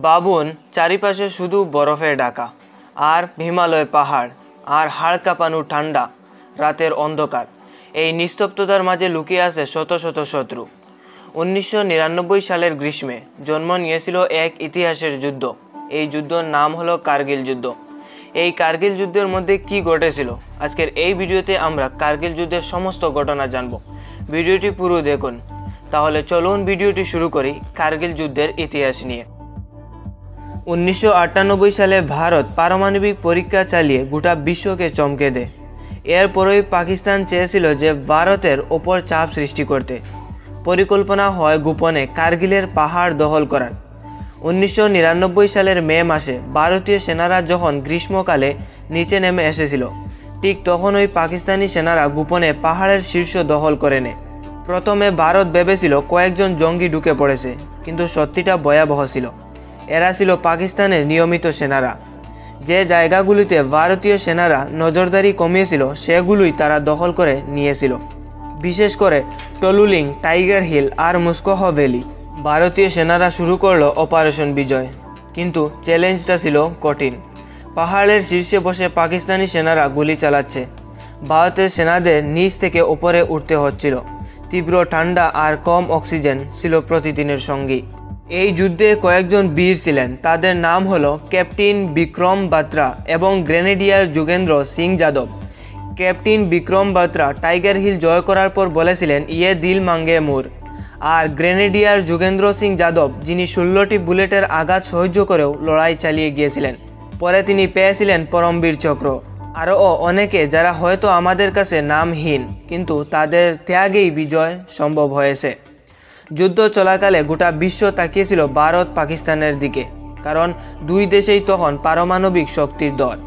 বাবুন চারিপাশে শুধু বরফে ঢাকা, আর হিমালয় পাহাড়, আর হাড় কাঁপানো ঠান্ডা রাতের অন্ধকার। এই নিস্তব্ধতার মাঝে লুকিয়ে আছে শত শত শত্রু। 1999 সালের গ্রীষ্মে জন্ম নিয়েছিল এক ইতিহাসের যুদ্ধ। এই যুদ্ধের নাম হলো কার্গিল যুদ্ধ। এই কার্গিল যুদ্ধের মধ্যে কি ঘটেছিল, আজকের এই ভিডিওতে আমরা কার্গিল যুদ্ধের সমস্ত ঘটনা জানব। ভিডিওটি পুরো দেখুন। তাহলে চলুন ভিডিওটি শুরু করি কার্গিল যুদ্ধের ইতিহাস নিয়ে। 1998 সালে ভারত পারমাণবিক পরীক্ষা চালিয়ে গোটা বিশ্বকে চমকে দেয়। এরপরই পাকিস্তান চেয়েছিল যে ভারতের ওপর চাপ সৃষ্টি করতে। পরিকল্পনা হয় গোপনে কার্গিলের পাহাড় দখল করার। 1999 সালের মে মাসে ভারতীয় সেনারা যখন গ্রীষ্মকালে নিচে নেমে এসেছিল, ঠিক তখনই পাকিস্তানি সেনারা গোপনে পাহাড়ের শীর্ষ দখল করে নেয়। প্রথমে ভারত ভেবেছিল কয়েকজন জঙ্গি ঢুকে পড়েছে, কিন্তু সত্যিটা ভয়াবহ ছিল। এরা ছিল পাকিস্তানের নিয়মিত সেনারা। যে জায়গাগুলিতে ভারতীয় সেনারা নজরদারি কমিয়েছিল সেগুলোই তারা দখল করে নিয়েছিল, বিশেষ করে টলুলিং, টাইগার হিল আর মুস্কোহ ভ্যালি। ভারতীয় সেনারা শুরু করলো অপারেশন বিজয়, কিন্তু চ্যালেঞ্জটা ছিল কঠিন। পাহাড়ের শীর্ষে বসে পাকিস্তানি সেনারা গুলি চালাচ্ছে, ভারতের সেনাদের নিচ থেকে উপরে উঠতে হচ্ছিল। তীব্র ঠান্ডা আর কম অক্সিজেন ছিল প্রতিদিনের সঙ্গী। এই যুদ্ধে কয়েকজন বীর ছিলেন, তাদের নাম হলো ক্যাপ্টেন বিক্রম বাত্রা এবং গ্রেনেডিয়ার যোগেন্দ্র সিং যাদব। ক্যাপ্টেন বিক্রম বাত্রা টাইগার হিল জয় করার পর বলেছিলেন, ইয়ে দিল মাঙ্গে মোর। আর গ্রেনেডিয়ার যোগেন্দ্র সিং যাদব, যিনি 16টি বুলেটের আঘাত সহ্য করেও লড়াই চালিয়ে গিয়েছিলেন, পরে তিনি পেয়েছিলেন পরমবীর চক্র। আরও অনেকে যারা হয়তো আমাদের কাছে নামহীন, কিন্তু তাদের ত্যাগেই বিজয় সম্ভব হয়েছে। যুদ্ধ চলাকালে গোটা বিশ্ব তাকিয়েছিল ভারত পাকিস্তানের দিকে, কারণ দুই দেশেই তখন পারমাণবিক শক্তির দল।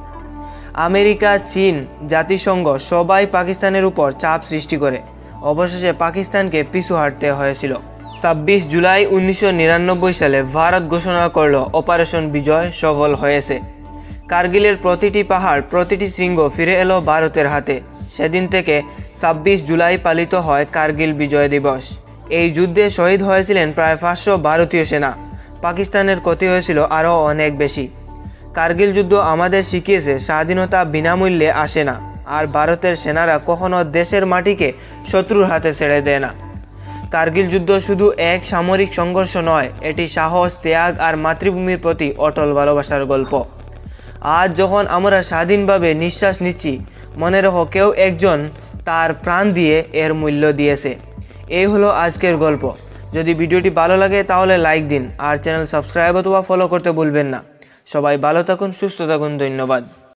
আমেরিকা, চীন, জাতিসংঘ সবাই পাকিস্তানের উপর চাপ সৃষ্টি করে অবশেষে পাকিস্তানকে পিছু হাঁটতে হয়েছিল। 26 জুলাই 1999 সালে ভারত ঘোষণা করল অপারেশন বিজয় সফল হয়েছে। কার্গিলের প্রতিটি পাহাড়, প্রতিটি শৃঙ্গ ফিরে এলো ভারতের হাতে। সেদিন থেকে 26 জুলাই পালিত হয় কার্গিল বিজয় দিবস। এই যুদ্ধে শহীদ হয়েছিলেন প্রায় 500 ভারতীয় সেনা। পাকিস্তানের ক্ষতি হয়েছিল আরও অনেক বেশি। কার্গিল যুদ্ধ আমাদের শিখিয়েছে স্বাধীনতা বিনামূল্যে আসে না, আর ভারতের সেনারা কখনো দেশের মাটিকে শত্রুর হাতে ছেড়ে দেয় না। কার্গিল যুদ্ধ শুধু এক সামরিক সংঘর্ষ নয়, এটি সাহস, ত্যাগ আর মাতৃভূমির প্রতি অটল ভালোবাসার গল্প। আজ যখন আমরা স্বাধীনভাবে নিঃশ্বাস নিচ্ছি, মনে রেখো কেউ একজন তার প্রাণ দিয়ে এর মূল্য দিয়েছে। এই হলো আজকের গল্প। যদি ভিডিওটি ভালো লাগে তাহলে লাইক দিন, আর চ্যানেল সাবস্ক্রাইব অথবা ফলো করতে ভুলবেন না। সবাই ভালো থাকুন, সুস্থ থাকুন, ধন্যবাদ।